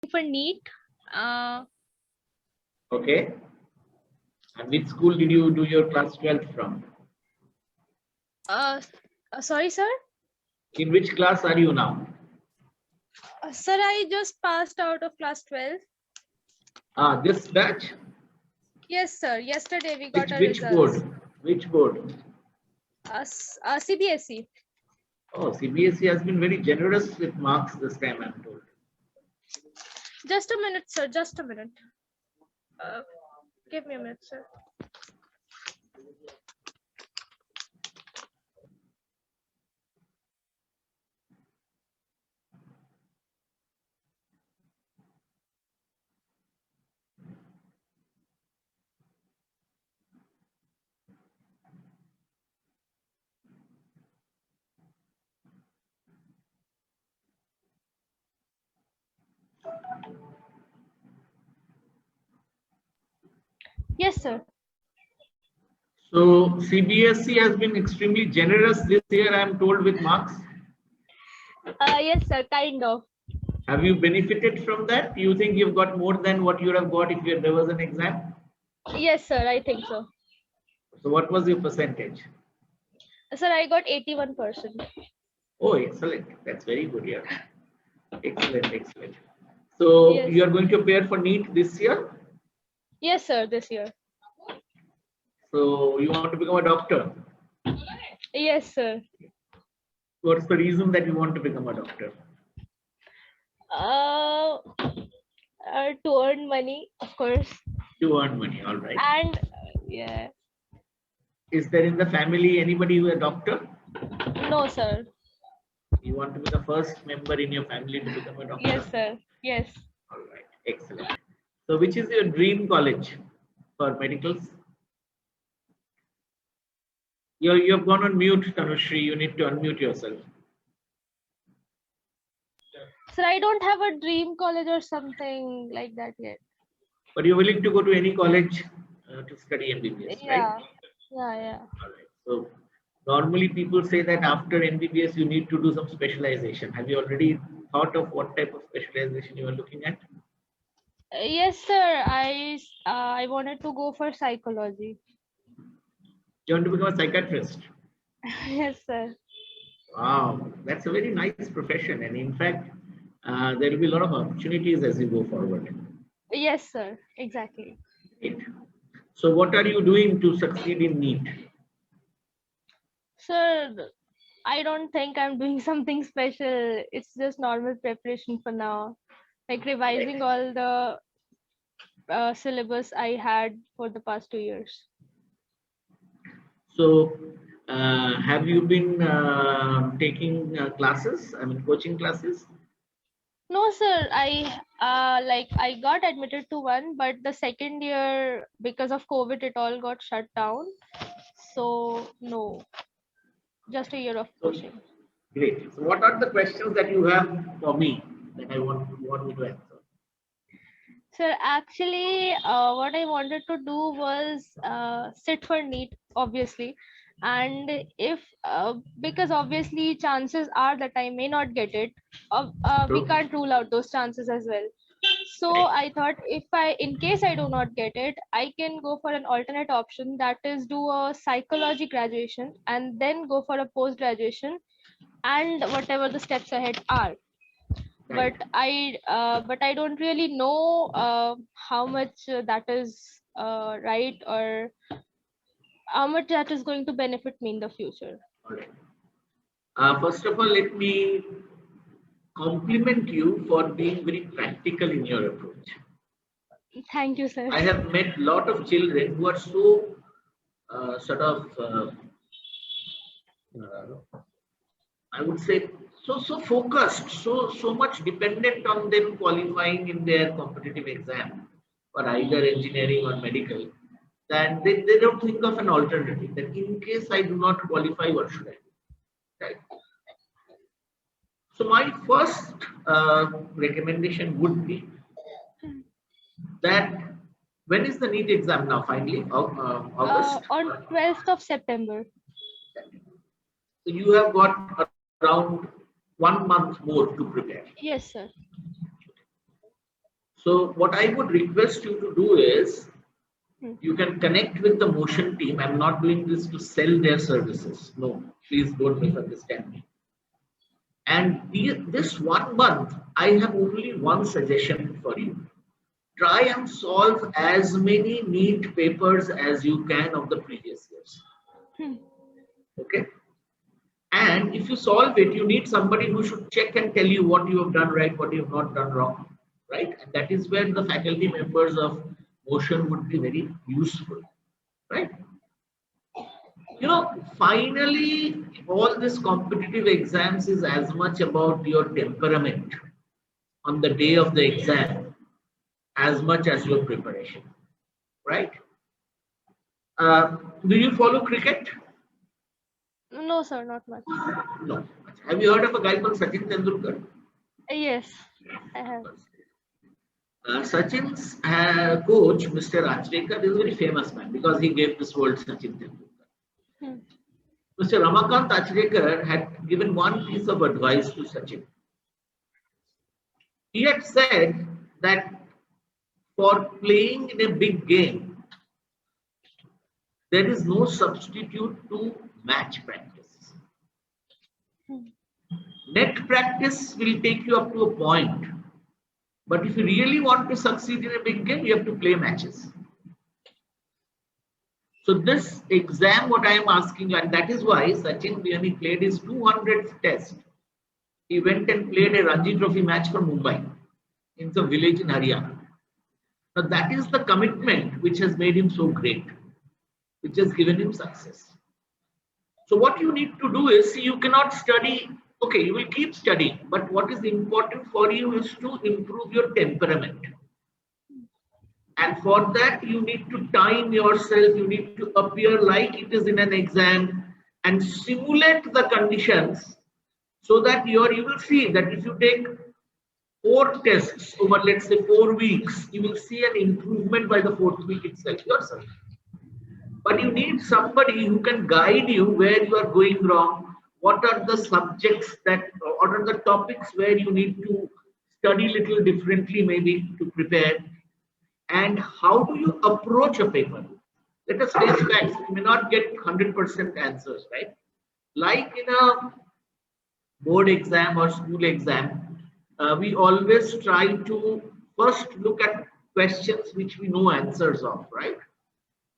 for NEET. Uh, Okay. And which school did you do your class 12th from? Sorry, sir. In which class are you now? Sir, I just passed out of class 12. This batch? Yes, sir. Yesterday we got our Which results. board? Which board? CBSE. Oh, CBSE has been very generous with marks this time, I'm told. Just a minute, sir. Just a minute. Give me a minute, sir. Yes, sir. So CBSE has been extremely generous this year, I'm told, with marks. Yes, sir. Kind of. Have you benefited from that? Do you think you've got more than what you would have got if there was an exam? Yes, sir. I think so. So what was your percentage? Sir, I got 81%. Oh, excellent. That's very good. Yeah. Excellent, excellent. So Yes. you are going to appear for NEET this year? Yes, sir. This year. So you want to become a doctor? Yes, sir. What's the reason that you want to become a doctor? To earn money, of course. To earn money, all right. And yeah. Is there in the family anybody who is a doctor? No, sir. You want to be the first member in your family to become a doctor? Yes, sir. Yes. All right, excellent. So which is your dream college for medicals? You have gone on mute, Tanushri. You need to unmute yourself. Sir, I don't have a dream college or something like that yet. But you're willing to go to any college to study MBBS, Yeah. right? Yeah. All right. So normally people say that after MBBS you need to do some specialization. Have you already thought of what type of specialization you are looking at? Yes, sir. I wanted to go for psychology. You want to become a psychiatrist? Yes, sir. Wow, that's a very nice profession, and in fact, there will be a lot of opportunities as you go forward. Yes, sir. Exactly. Right. So, what are you doing to succeed in NEET? Sir, I don't think I'm doing something special. It's just normal preparation for now. Like revising all the syllabus I had for the past 2 years. So, have you been taking classes? I mean, coaching classes? No, sir. I got admitted to one, but the second year because of COVID, it all got shut down. So no, just a year of So, coaching. great. So, what are the questions that you have for me that I want me to answer? Sir, actually, what I wanted to do was sit for NEET, obviously, and if because obviously chances are that I may not get it. We True. can't rule out those chances as well. So Right. I thought in case I do not get it, I can go for an alternate option, that is do a psychology graduation and then go for a post graduation and whatever the steps ahead are. Right. But I don't really know how much that is right, or how much that is going to benefit me in the future. All right. First of all, let me compliment you for being very practical in your approach. Thank you, sir. I have met a lot of children who are so sort of, I would say, so focused, so much dependent on them qualifying in their competitive exam for either engineering or medical, that they don't think of an alternative. That in case I do not qualify, what should I do? Right. So my first recommendation would be that when is the NEET exam now? Finally, August. On 12th of September. So you have got around 1 month more to prepare. Yes, sir. So what I would request you to do is, Hmm. you can connect with the motion team. I'm not doing this to sell their services. No, please don't misunderstand me. And this 1 month, I have only one suggestion for you. Try and solve as many neat papers as you can of the previous years. Hmm. Okay. And if you solve it, you need somebody who should check and tell you what you have done right, what you have not done wrong, right? And that is where the faculty members of motion would be very useful, right? Finally, all this competitive exams is as much about your temperament on the day of the exam as much as your preparation, right? Do you follow cricket? No, sir, not much. No. Have you heard of a guy called Sachin Tendulkar? Yes, I have. Sachin's coach, Mr. Achrekar, is a very famous man because he gave this world Sachin Tendulkar. Hmm. Mr. Ramakant Achrekar had given one piece of advice to Sachin. He had said that for playing in a big game, there is no substitute to match practice. Hmm. Net practice will take you up to a point. But if you really want to succeed in a big game, you have to play matches. So this exam, what I am asking you, and that is why Sachin, when he played his 200th test, he went and played a Ranji Trophy match for Mumbai in some village in Haryana. Now that is the commitment which has made him so great, which has given him success. So what you need to do is, see, you cannot study, okay, you will keep studying, but what is important for you is to improve your temperament. And for that, you need to time yourself, you need to appear like it is in an exam and simulate the conditions so that you will see that if you take 4 tests over, let's say, 4 weeks, you will see an improvement by the 4th week itself yourself. But you need somebody who can guide you where you are going wrong, what are the subjects what are the topics where you need to study little differently maybe to prepare, and how do you approach a paper. Let us face facts, we may not get 100% answers, right? Like in a board exam or school exam, we always try to first look at questions which we know answers of, right?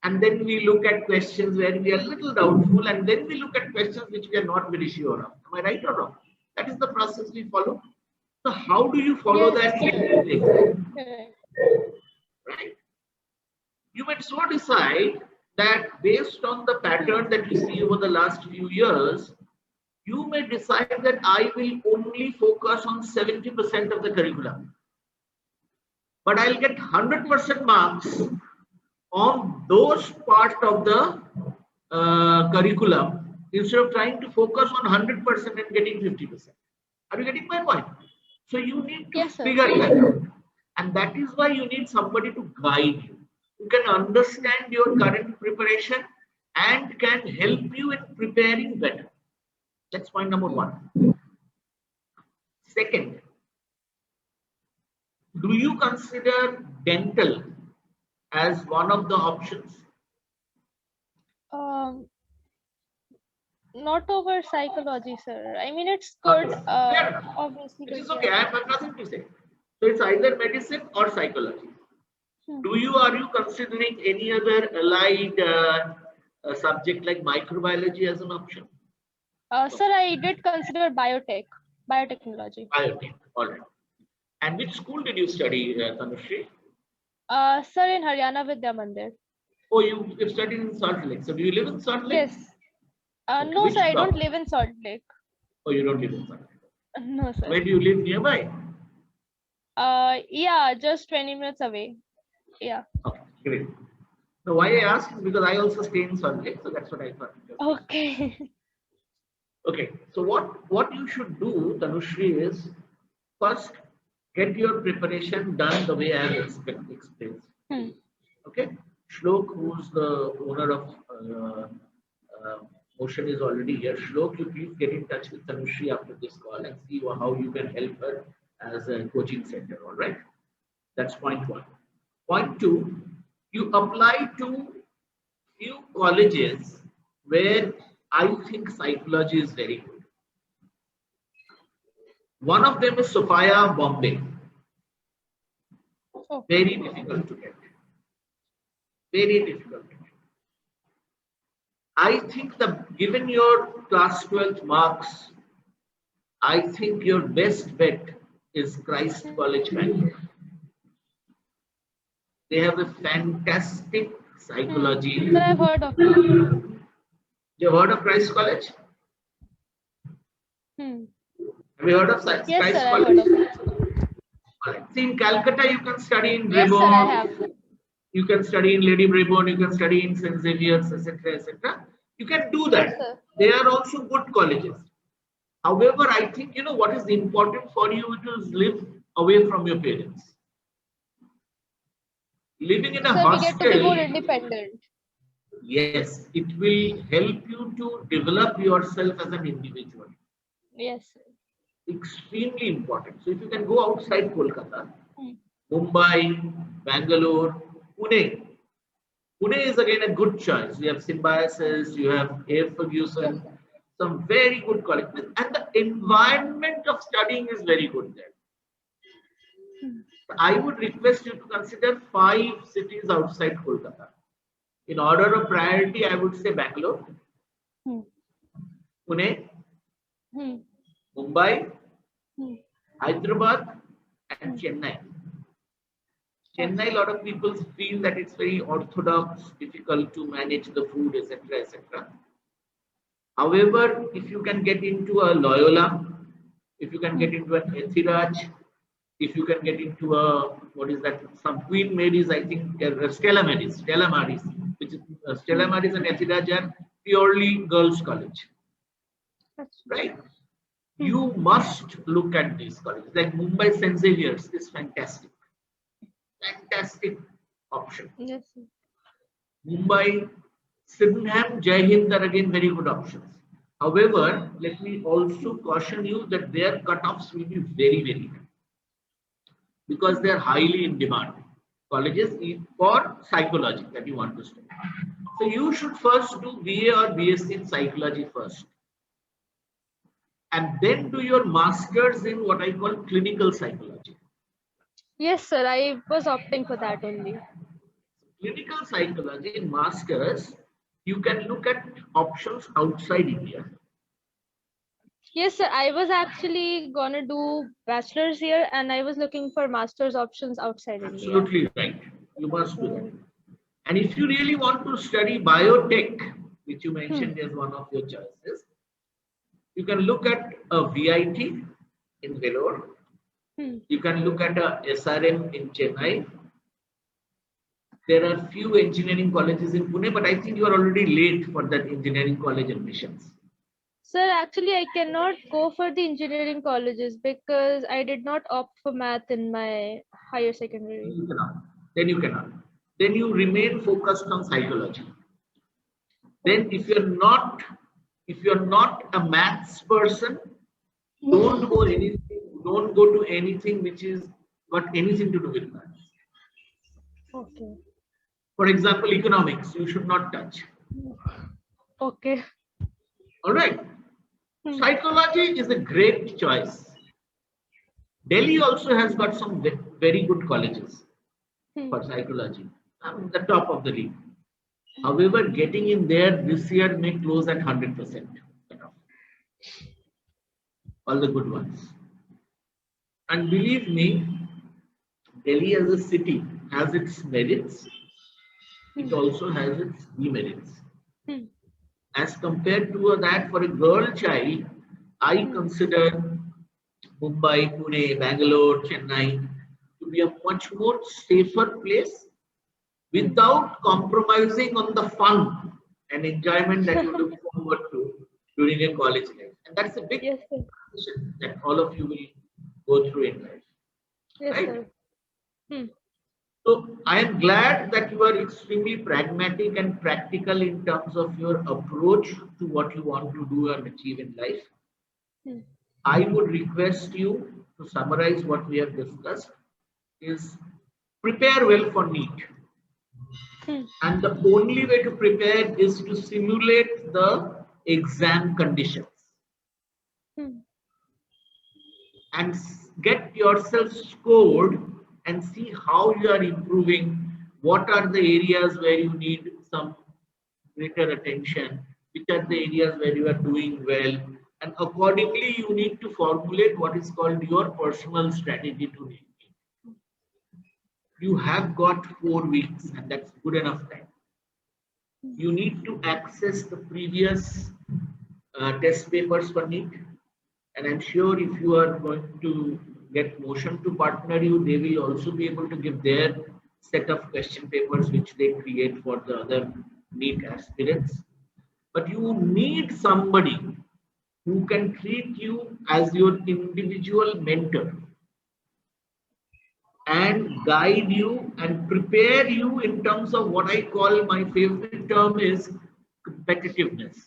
And then we look at questions where we are a little doubtful, and then we look at questions which we are not very sure of. Am I right or wrong? That is the process we follow. So how do you follow Yes. that in the exam? Correct. Right? You might so decide that based on the pattern that you see over the last few years, you may decide that I will only focus on 70% of the curriculum. But I'll get 100% marks on those parts of the curriculum instead of trying to focus on 100% and getting 50%. Are you getting my point? So you need to Yes, sir. figure that out. And that is why you need somebody to guide you, who can understand your current preparation and can help you in preparing better. That's point number 1. Second, do you consider dental as one of the options? Um, Not over psychology, sir. I mean, it's good. Fair enough. Obviously, It is good, okay. yeah. I have nothing to say. So it's either medicine or psychology. Hmm. Are you considering any other allied subject like microbiology as an option? Sir, I did consider biotechnology. Biotech. All right. And which school did you study, Tanushree? Sir, in Haryana Vidya Mandir. Oh, you studied in Salt Lake. So do you live in Salt Lake? Yes. Okay. No, Which sir, I block? don't live in Salt Lake. Oh, you don't live in Salt Lake. No, sir. Where do you live nearby? Yeah, just 20 minutes away. Yeah. Okay, great. So why I asked is because I also stay in Salt Lake, so that's what I thought. Okay. Okay, so what you should do, Tanushree, is first get your preparation done the way I have explained. Hmm. Okay, Shlok, who's the owner of Motion, is already here. Shlok, you please get in touch with Tanushree after this call and see how you can help her as a coaching center. All right. That's point one. Point two, you apply to few colleges where I think psychology is very good. One of them is Sophia, Bombay. Oh, Very difficult to get. Very difficult to get. I think that given your class 12th marks, I think your best bet is Christ College, Bangalore. They have a fantastic psychology. sir, I've heard of it. You have heard of Christ College? Hmm. Have you heard of Yes, sir, Christ I've heard College? of it. All right. See, in Calcutta, you can study in Yes, sir, I have. Brabourne, you can study in Lady Brabourne, you can study in St. Xavier's, etc., etc. You can do Yes, that. sir. They are also good colleges. However, I think what is important for you to live away from your parents. Living in a Sir, we get to be more hostel, independent. yes, it will help you to develop yourself as an individual. Yes, sir. Extremely important. So if you can go outside Kolkata, Hmm. Mumbai, Bangalore, Pune. Pune is again a good choice. You have Symbiosis, you have Air Yes, Ferguson, sir. some very good colleges, and the environment of studying is very good there. Hmm. I would request you to consider 5 cities outside Kolkata. In order of priority, I would say Bangalore, Hmm. Pune, Hmm. Mumbai, Hmm. Hyderabad, and Hmm. Chennai. Okay. Chennai, a lot of people feel that it's very orthodox, difficult to manage the food, etc., etc. However, if you can get into a Loyola, if you can get into an Ethiraj, if you can get into a what is that? Some Queen Mary's, I think, Stella Maris, which is Stella Hmm. Maris and Ethiraj are purely girls' college, That's right? Hmm. You must look at these colleges. Like Mumbai St. Xavier's is fantastic, fantastic option. Yes, sir. Mumbai, Sydenham, Jai Hind are again very good options. However, let me also caution you that their cutoffs will be very, very high because they are highly in demand. Colleges for psychology that you want to study. So you should first do BA or BSc in psychology first, and then do your masters in what I call clinical psychology. Yes, sir. I was opting for that only. Clinical psychology in masters, you can look at options outside India. Yes, sir. I was actually gonna do bachelor's here, and I was looking for master's options outside India. Absolutely right. You must do that. And if you really want to study biotech, which you mentioned as one of your choices, you can look at a VIT in Vellore. Hmm. You can look at a SRM in Chennai. There are few engineering colleges in Pune, but I think you are already late for that engineering college admissions. Sir, actually, I cannot go for the engineering colleges because I did not opt for math in my higher secondary. You cannot. Then you cannot. Then you remain focused on psychology. Then if you're not a maths person, don't go to anything which is got anything to do with maths. Okay. For example, economics, you should not touch. Okay. All right. Hmm. Psychology is a great choice. Delhi also has got some very good colleges for psychology. I'm the top of the league. However, getting in there this year may close at 100%. All the good ones. And believe me, Delhi as a city has its merits. It also has its demerits. Hmm. As compared to that, for a girl child, I consider Mumbai, Pune, Bangalore, Chennai to be a much more safer place without compromising on the fun and enjoyment that you look forward to during a college life. And that's a big Yes, sir. transition that all of you will go through in life. Yes, Right? sir. Hmm. So I am glad that you are extremely pragmatic and practical in terms of your approach to what you want to do and achieve in life. I would request you to summarize what we have discussed is prepare well for NEET. And the only way to prepare is to simulate the exam conditions and get yourself scored and see how you are improving. What are the areas where you need some greater attention? Which are the areas where you are doing well? And accordingly, you need to formulate what is called your personal strategy to NEET. You have got 4 weeks, and that's good enough time. You need to access the previous test papers for NEET, and I'm sure if you are going to get Motion to partner you, they will also be able to give their set of question papers which they create for the other NEET aspirants. But you need somebody who can treat you as your individual mentor and guide you and prepare you in terms of what I call, my favorite term is competitiveness.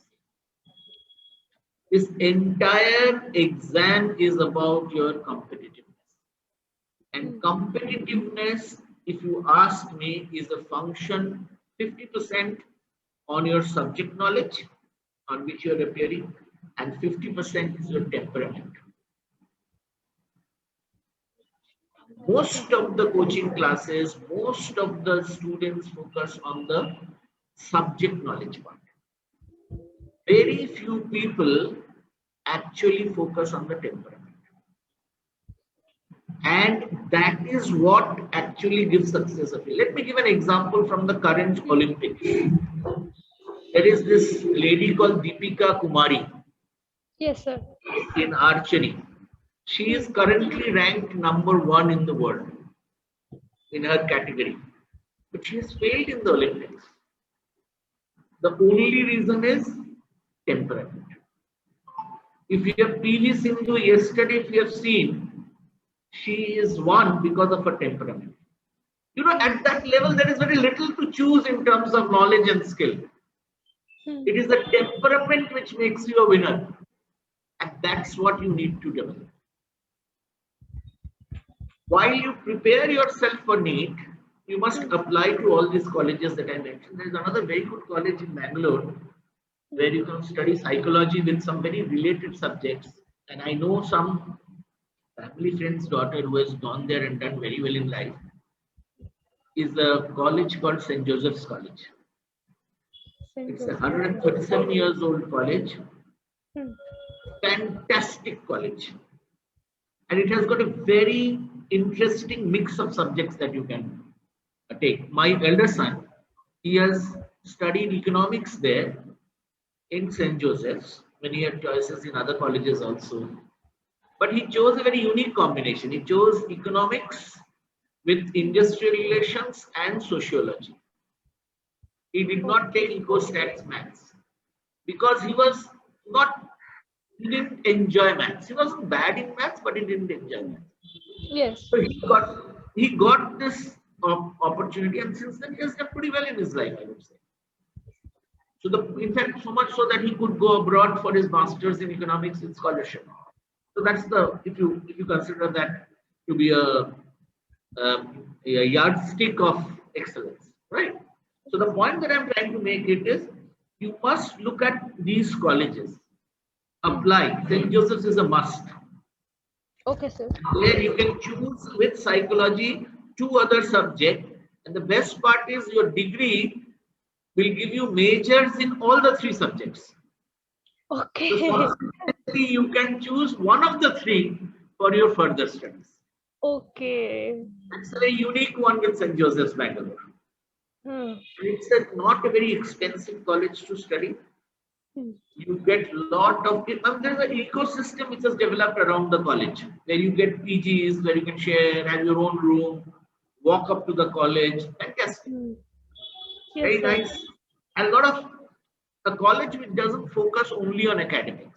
This entire exam is about your competitiveness. And competitiveness, if you ask me, is a function 50% on your subject knowledge on which you are appearing, and 50% is your temperament. Most of the coaching classes, most of the students focus on the subject knowledge part. Very few people actually focus on the temperament. And that is what actually gives success appeal. Let me give an example from the current Olympics. There is this lady called Deepika Kumari. Yes, sir. In archery. She is currently ranked #1 in the world in her category, but she has failed in the Olympics. The only reason is temperament. If you have PV Sindhu yesterday, if you have seen, she is won because of her temperament. You know, at that level, there is very little to choose in terms of knowledge and skill. It is the temperament which makes you a winner, and that's what you need to develop. While you prepare yourself for NEET, you must apply to all these colleges that I mentioned. There is another very good college in Bangalore where you can study psychology with some very related subjects. And I know some family friend's daughter who has gone there and done very well in life. Is a college called St. Joseph's College. It's a 137 years old college. Fantastic college. And it has got a very interesting mix of subjects that you can take. My elder son, he has studied economics there in St. Joseph's when he had choices in other colleges also. But he chose a very unique combination. He chose economics with industrial relations and sociology. He did not take eco-stats maths because he didn't enjoy maths. He wasn't bad in maths, but he didn't enjoy maths. Yes. So he got this opportunity, and since then he has done pretty well in his life, I would say. So in fact, so much so that he could go abroad for his masters in economics with scholarship. So that's if you consider that to be a yardstick of excellence, right? So the point that I'm trying to make it is, you must look at these colleges. Apply. St. Joseph's is a must. Okay, sir. Where you can choose with psychology 2 other subjects, and the best part is your degree will give you majors in all the 3 subjects. Okay. So you can choose one of the 3 for your further studies. Okay. That's a very unique one with St. Joseph's Bangalore. It's not a very expensive college to study. You get a lot of, there's an ecosystem which has developed around the college where you get PGs, where you can share, have your own room, walk up to the college. Fantastic. Yes, Very sir. nice. And a lot of a college which doesn't focus only on academics.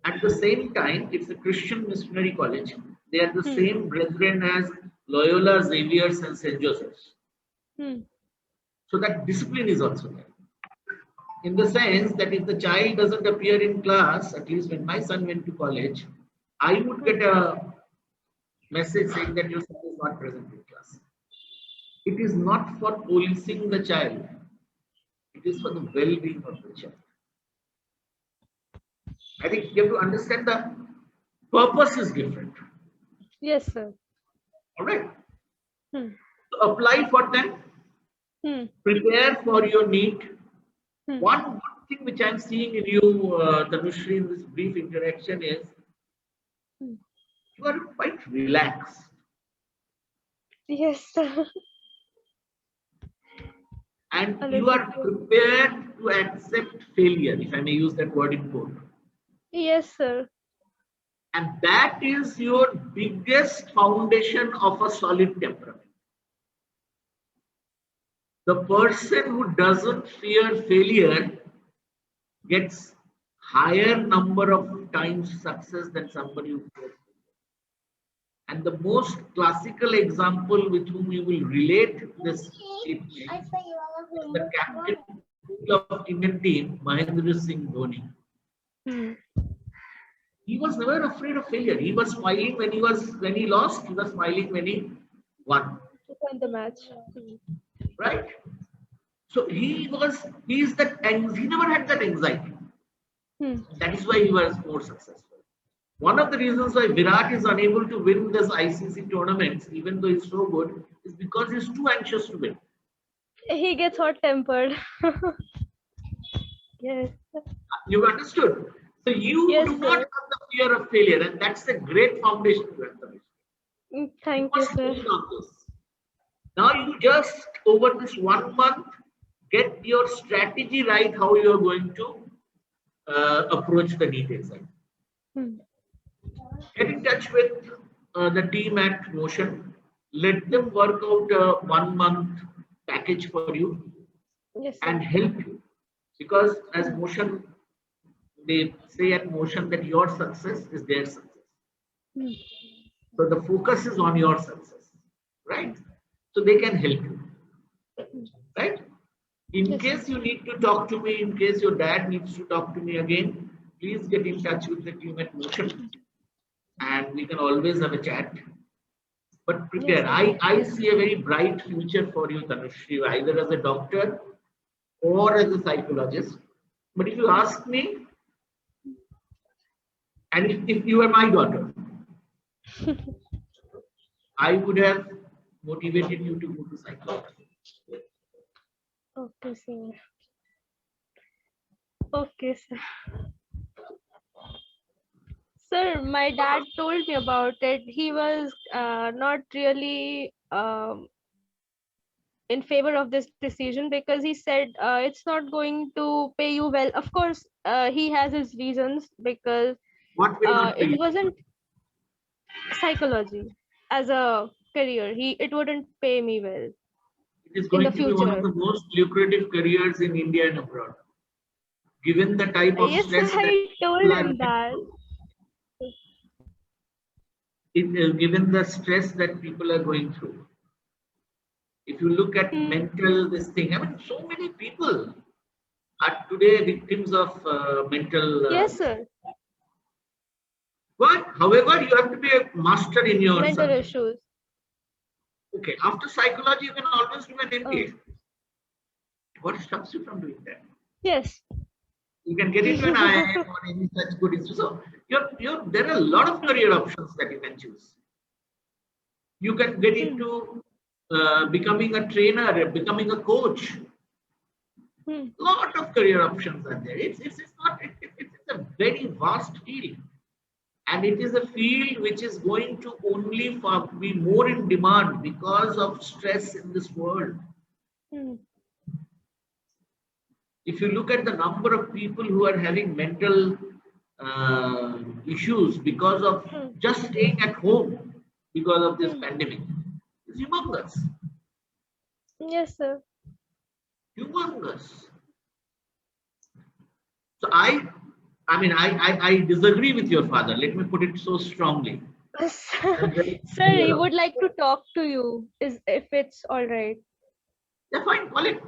At the same time, it's a Christian missionary college. They are the same brethren as Loyola, Xavier's, and St. Joseph's. So that discipline is also there. In the sense that if the child doesn't appear in class, at least when my son went to college, I would get a message saying that your son is not present in class. It is not for policing the child. It is for the well-being of the child. I think you have to understand the purpose is different. Yes, sir. All right. Hmm. So apply for them. Hmm. Prepare for your NEET. Hmm. One good thing which I'm seeing in you, Tanushri, in this brief interaction is Hmm. you are quite relaxed. Yes, sir. And A you little are bit. prepared to accept failure, if I may use that word in quote. Yes, sir. And that is your biggest foundation of a solid temperament. The person who doesn't fear failure gets higher number of times success than somebody who fears failure. And the most classical example with whom you will relate this statement is the captain of Indian team, Mahendra Singh Dhoni. Hmm. He was never afraid of failure. He was smiling when he lost. He was smiling when he won. To win the match. Hmm. Right? So he's that he never had that anxiety. Hmm. That is why he was more successful. One of the reasons why Virat is unable to win this ICC tournaments, even though he's so good, is because he's too anxious to win. He gets hot tempered. Yes. You understood? So you Yes, do not sir. have the fear of failure, and that's a great foundation to establish. You Thank you, must sir. build on this. Now you just over this 1 month get your strategy right how you are going to approach the NEET exam. Hmm. Get in touch with the team at Motion. Let them work out a 1 month package for you Yes, sir. and help you. Because as Hmm. Motion, they say at Motion that your success is their success. Hmm. So the focus is on your success, right? So they can help you, right? In Yes, sir. case you need to talk to me, in case your dad needs to talk to me again, please get in touch with the team at Motion and we can always have a chat. But Yes, prepare. sir. I see a very bright future for you, Tanushri, either as a doctor or as a psychologist. But if you ask me, and if you were my daughter, I would have motivated you to go to psychology. Okay, sir. Okay, sir. Sir, my dad told me about it. He was not really in favor of this decision because he said it's not going to pay you well. Of course, he has his reasons because What will not pay it you? wasn't psychology as a career. It wouldn't pay me well It is in the going to be one of future. the most lucrative careers in India and abroad. Given the type of Yes, sir, stress that I told people are him that. given the stress that people are going through. If you look at Hmm. mental this thing, I mean, so many people are today victims of mental. Yes, sir. But however, you have to be a master in your Mental subject. issues. Okay, after psychology, you can always do an Oh, MBA. What stops you from doing that? yes. You can get into an IIM or any such good institute. So there are a lot of career options that you can choose. You can get Hmm. into becoming a trainer, becoming a coach. Hmm. Lot of career options are there. It's not it's a very vast field, and it is a field which is going to only be more in demand because of stress in this world. Hmm. If you look at the number of people who are having mental issues because of Hmm. just staying at home because of this Hmm. pandemic, it's humongous, Yes, sir. humongous. So I mean, I disagree with your father. Let me put it so strongly. I'm very Sir, he clear. would like to talk to you, is if it's all right. Yeah, fine, call it.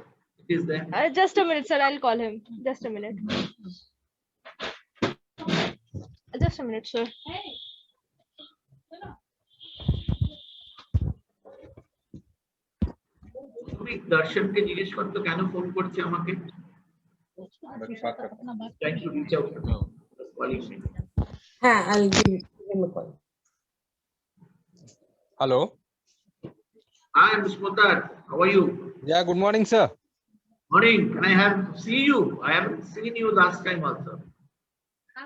It is there. Just a minute, sir. I'll call him. Just a minute. Just a minute, sir. তুমি দর্শনকে জিজ্ঞেস করতো কেন phone করছে আমাকে? Trying to reach out to me. Just calling me. I'll give him a call. Hello. Hi, Mr. Poddar. How are you? Yeah, good morning, sir. Morning. Can I have see you? I haven't seen you last time also.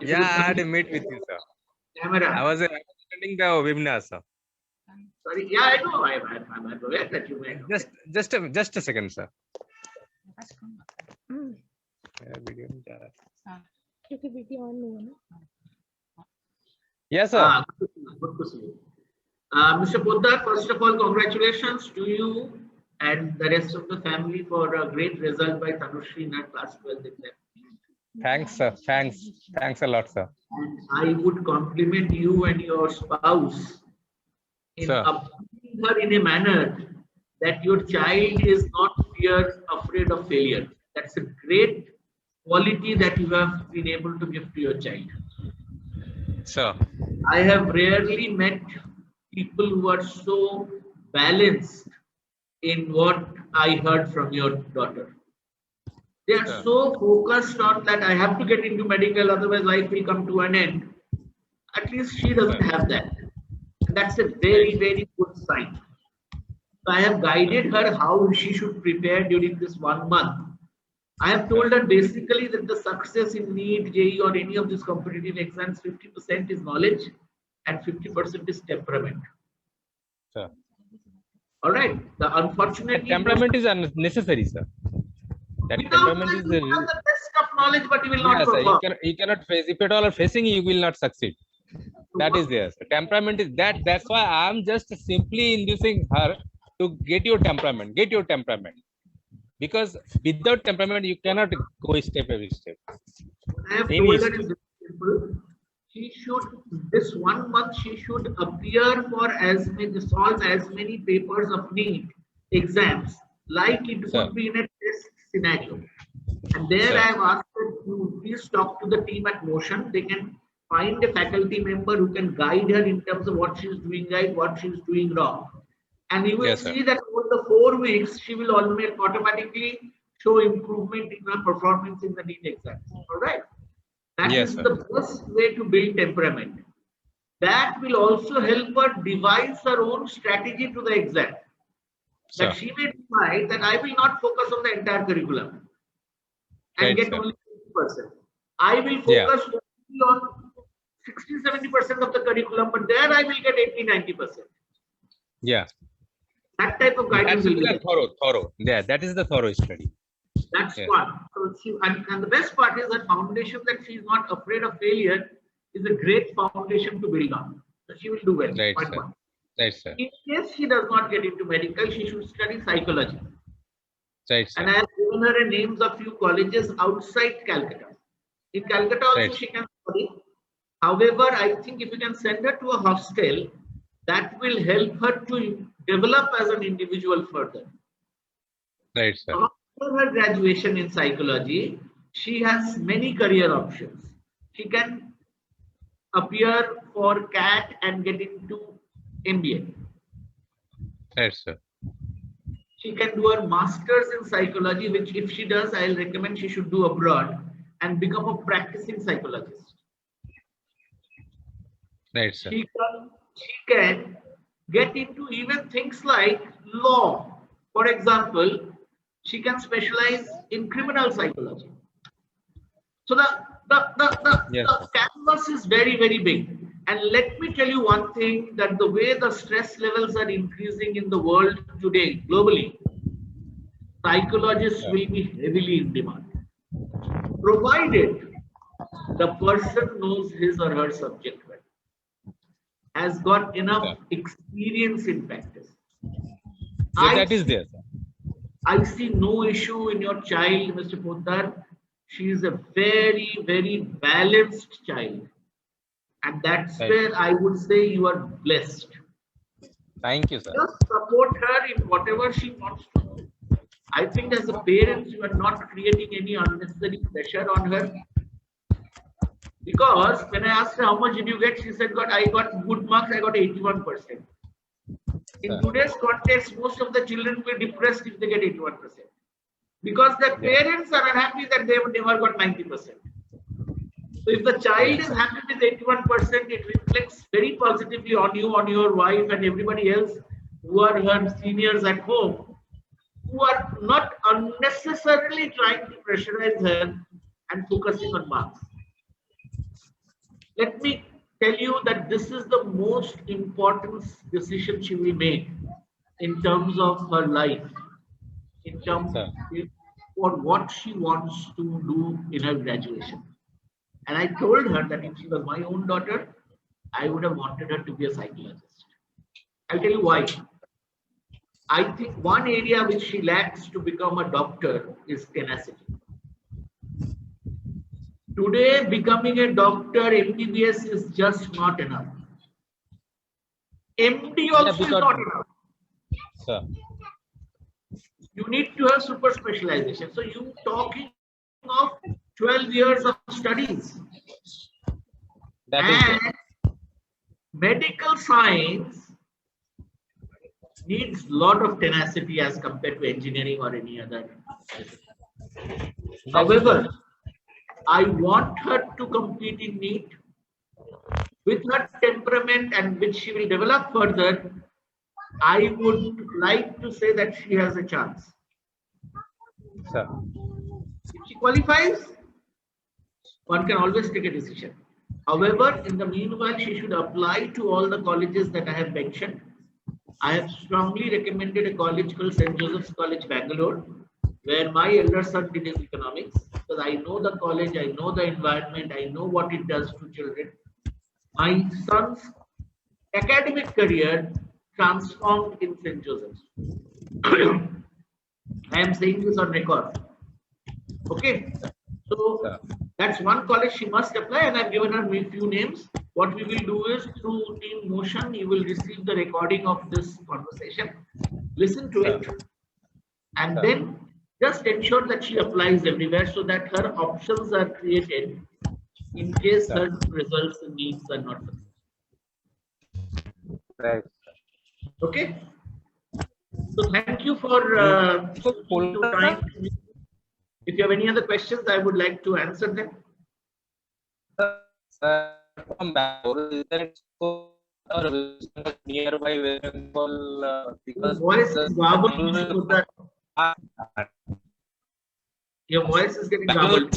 If Yeah, you I had can a meet with you, sir. camera. I was attending the webinar, sir. Sorry. Yeah, I know. I'm aware that you made. Just a second, sir. Yeah, video में जा रहा है. Yes, sir. Good to see you. Mr. Poddar, first of all, congratulations to you and the rest of the family for a great result by Tanushri in her class 12 exam. Thanks, sir. Thanks a lot, sir. And I would compliment you and your spouse in Sir. upbringing her in a manner that your child is not afraid of failure. That's a great quality that you have been able to give to your child. Sir. I have rarely met people who are so balanced in what I heard from your daughter. They are Sir. so focused on that I have to get into medical, otherwise life will come to an end. At least she doesn't Sir. have that. And that's a very, very good sign. So I have guided her how she should prepare during this 1 month. I have told her basically that the success in NEET, JEE or any of these competitive exams, 50% is knowledge and 50% is temperament. Sir. All right. The unfortunately Temperament is unnecessary, sir. That without temperament that, is you have the best of knowledge, but you will not yes, sir. perform. You cannot face. If at all are facing, you will not succeed. That is there. Sir. Temperament is that. That's why I am just simply inducing her to get your temperament. Get your temperament. Because without temperament, you cannot go step every step. I have Any told her step. is very simple. She should, this 1 month, she should appear for solve as many papers of NEET exams like it Sir. would be in a test scenario. And there Sir. I have asked her to please talk to the team at Motion. They can find a faculty member who can guide her in terms of what she is doing right, what she is doing wrong. And you will Yes, sir. see that over the 4 weeks, she will automatically show improvement in her performance in the NEET exams. All right. That Yes, is sir. the best way to build temperament. That will also help her devise her own strategy to the exam. Sir. That she may decide that I will not focus on the entire curriculum and Right, get sir. only 50%. I will Yeah. focus only on 60-70% of the curriculum, but there I will get 80-90%. Yeah. That type of That guidance should will be be the there. thorough. Yeah, that is the thorough study. That's Yes. one. So and the best part is that foundation that she is not afraid of failure is a great foundation to build on. So she will do well. Right, Point sir. one. Right, sir. In case she does not get into medical, she should study psychology. Right, And sir. I have given her a names of few colleges outside Calcutta. In Calcutta also Right. she can study. However, I think if you can send her to a hostel, that will help her to develop as an individual further. Right, sir. After her graduation in psychology, she has many career options. She can appear for CAT and get into MBA. Right, sir. She can do her master's in psychology, which if she does, I'll recommend she should do abroad and become a practicing psychologist. Right, sir. She can get into even things like law. For example, she can specialize in criminal psychology. So the Yes, the canvas is very, very big. And let me tell you one thing, that the way the stress levels are increasing in the world today, globally, psychologists Yeah. will be heavily in demand, provided the person knows his or her subject well, has got enough Yeah. experience in practice. Yeah, that is there, sir. I see no issue in your child, Mr. Poddar. She is a very, very balanced child. And that's Right. where I would say you are blessed. Thank you, sir. Just support her in whatever she wants to do. I think as a parent, you are not creating any unnecessary pressure on her. Because when I asked her how much did you get, she said, I got good marks, I got 81%. In today's context, most of the children will be depressed if they get 81%. Because their parents are unhappy that they have never got 90%. So if the child is happy with 81%, it reflects very positively on you, on your wife, and everybody else who are her seniors at home, who are not unnecessarily trying to pressurize her and focusing on marks. Let me tell you that this is the most important decision she will make in terms of her life, in terms of what she wants to do in her graduation. And I told her that if she was my own daughter, I would have wanted her to be a psychologist. I'll tell you why. I think one area which she lacks to become a doctor is tenacity. Today, becoming a doctor, MBBS is just not enough. MD also is not enough. Sir. You need to have super specialization. So you talking of 12 years of studies. And medical science needs a lot of tenacity as compared to engineering or any other. However, I want her to compete in NEET with her temperament and which she will develop further. I would like to say that she has a chance. Sir. If she qualifies, one can always take a decision. However, in the meanwhile, she should apply to all the colleges that I have mentioned. I have strongly recommended a college called St. Joseph's College, Bangalore, where my elder son did his economics. Because I know the college, I know the environment, I know what it does to children. My son's academic career transformed in St. Joseph's. I am saying this on record. Okay. So that's one college she must apply, and I've given her a few names. What we will do is through Team Motion, you will receive the recording of this conversation. Listen to it, and then just ensure that she applies everywhere so that her options are created in case her results and needs are not fulfilled. Right. Okay. So thank you for time. If you have any other questions, I would like to answer them. From Bangalore, is there nearby West Bengal? Because voice is garbled. Your voice is getting garbled.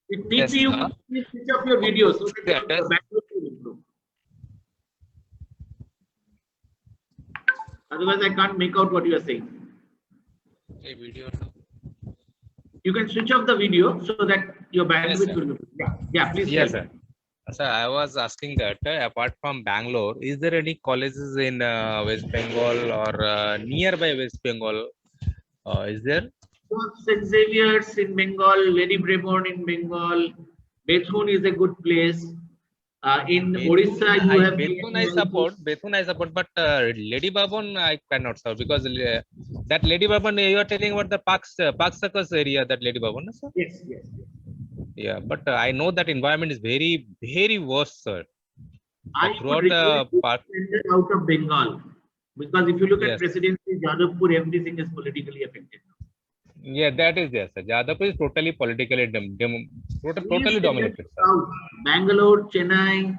If need be, you please switch off your video so that the bandwidth will improve. Otherwise, I can't make out what you are saying. You can switch off the video so that your bandwidth will improve. Yeah, please. Yes, sir. Sir, I was asking that apart from Bangalore, is there any colleges in West Bengal or nearby West Bengal? Is there? St. Xavier's in Bengal, Lady Brabourne in Bengal, Bethune is a good place. In Odisha, you have Bethune I support, but Lady Brabourne I cannot serve because that Lady Brabourne you are telling about the Park Circus area, that Lady Brabourne, sir? Yes. Yeah, but I know that environment is very, very worse, sir. I would recommend out of Bengal, because if you look at Presidency, Jadavpur, everything is politically affected. Yeah, that is there, sir. Jadavpur is totally politically totally dominated. South, Bangalore, Chennai,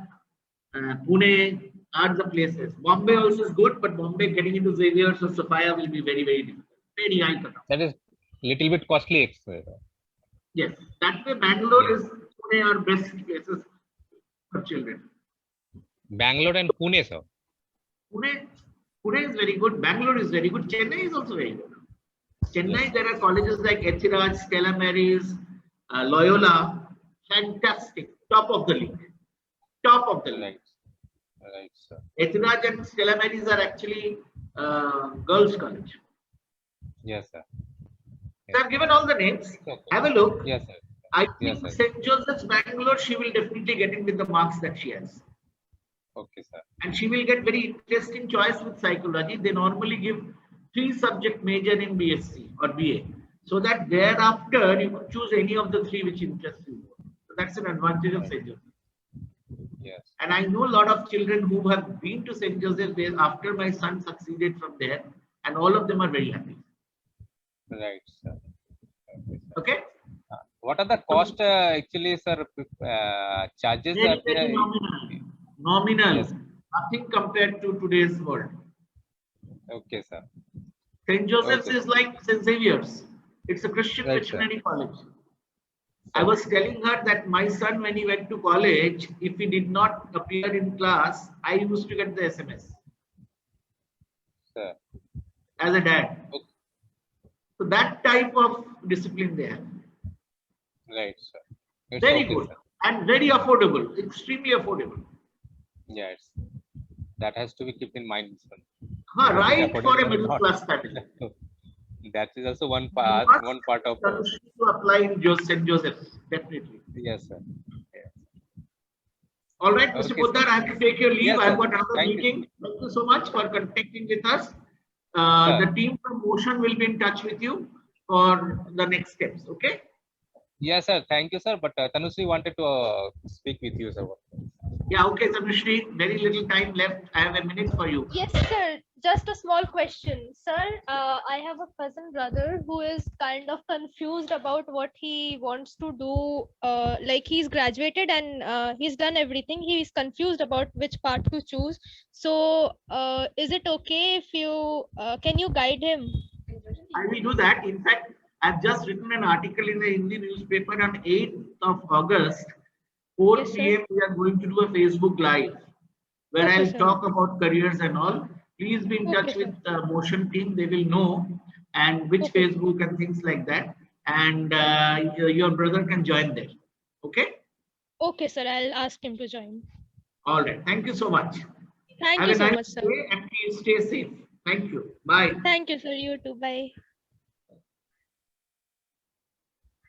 Pune are the places. Bombay also is good, but Bombay getting into Xavier's or Sophia will be very, very difficult. Very high cutoff. That is little bit costly. Yes, that way Bangalore is Pune are best places for children. Bangalore and Pune, sir. Pune is very good. Bangalore is very good. Chennai is also very good. Chennai, there are colleges like Echiraj, Stella Maris, Loyola, fantastic, top of the league. Top of the league. Right, sir. Echiraj and Stella Maris are actually girls' college. Yes, sir. So I've given all the names. Okay. Have a look. Yes, sir. I think St. Joseph's Bangalore, she will definitely get in with the marks that she has. Okay, sir. And she will get very interesting choice with psychology. They normally give 3 subject major in BSc or BA, so that thereafter you could choose any of the 3 which interests you. So that's an advantage of St. Joseph. Yes. And I know a lot of children who have been to St. Joseph there after my son succeeded from there, and all of them are very happy. Right, sir. Okay, sir. Okay? What are the cost actually, sir? Charges Very, are very there? nominal. Nominal. Yes. Nothing compared to today's world. Okay, sir. St. Joseph's Okay. is like St. Xavier's. It's a Christian Right, sir. missionary college. I was telling her that my son, when he went to college, if he did not appear in class, I used to get the SMS Sir. as a dad. Okay. So that type of discipline they have. Right, sir. It's Very okay, good sir. and very affordable, extremely affordable. Yes. That has to be kept in mind, sir. Huh, Whether it is right for a affordable or middle not. class family. That is also one You part. must One part of. to apply in St. Joseph's, definitely. Yes, sir. All right, Mr. Okay, Poddar, sir. I have to take your leave. Yes, I've sir. got another Thank you. meeting. Thank you so much for contacting with us. Sir. The team from Motion will be in touch with you for the next steps. Okay. Yes, sir. Thank you, sir. But Tanushree wanted to speak with you, sir. Yeah. Okay, Tanushree. Very little time left. I have a minute for you. Yes, sir. Just a small question, sir. I have a cousin brother who is kind of confused about what he wants to do. Like he's graduated and he's done everything. He's confused about which path to choose. So, is it okay if you can you guide him? I will do that. In fact, I've just written an article in the Hindi newspaper on 8th of August, 4 Yes, sir. p.m. We are going to do a Facebook Live where Okay, I'll sir. talk about careers and all. Please be in Okay, touch sir. with the Motion team. They will know and which Okay. Facebook and things like that. And your brother can join there. Okay. Okay, sir. I'll ask him to join. All right. Thank you so much. Thank Have you a so nice much, sir. day and please stay safe. Thank you. Bye. Thank you, sir. You too. Bye.